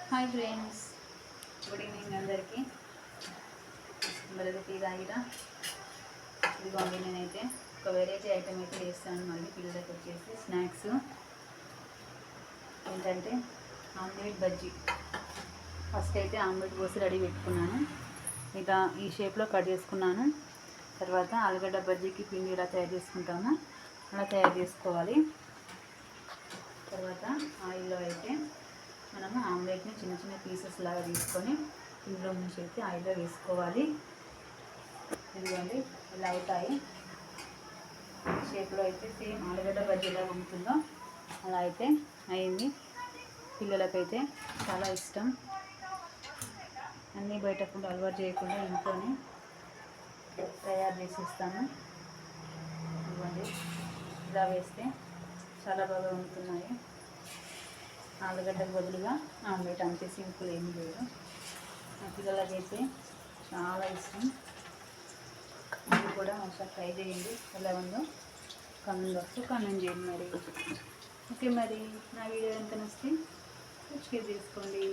Hi friends, good evening అందరికీ. Tea తాగిరా. ఇదిగోండి, నేనైతే ఒక వెరైటీ ఐటెం అయితే చేస్తాను. మళ్ళీ పిల్లలకి వచ్చేసి స్నాక్స్ ఏంటంటే ఆమ్లెట్ బజ్జీ. ఫస్ట్ అయితే ఆమ్లెట్ పోసి రెడీ పెట్టుకున్నాను. ఇలా ఈ షేప్లో కట్ చేసుకున్నాను. తర్వాత ఆలుగడ్డ బజ్జీకి పిండి ఇలా తయారు చేసుకుంటాము, అలా తయారు చేసుకోవాలి. తర్వాత ఆయిల్లో అయితే మనము ఆమ్లెట్ని చిన్న చిన్న పీసెస్ లాగా తీసుకొని ఇందులో నుంచి అయితే ఆయిల్లో వేసుకోవాలి. ఇదిగోండి, ఇలా అవుతాయి. షేప్లో అయితే సేమ్ ఆలుగడ్డ బజ్జీలా ఉంటుందో అలా అయితే అయింది. పిల్లలకైతే చాలా ఇష్టం. అన్నీ బయట ఫుడ్ అలవాటు చేయకుండా ఇంట్లోనే తయారు చేసిస్తాను. ఇదిగోండి, ఇలా వేస్తే చాలా బాగా ఉంటున్నాయి. ఆలుగడ్డకు బదులుగా ఆమ్లెట్, అంతే సింపుల్, ఏం లేదు. మా పిల్లలకైతే చాలా ఇష్టం. మీరు కూడా ఒకసారి ట్రై చేయండి. ఎలా ఉందో కామెంట్ బాక్స్లో కామెంట్ చేయండి. మరి ఓకే, మరి నా వీడియో ఎంత నచ్చితే సబ్స్క్రైబ్ చేసుకోండి.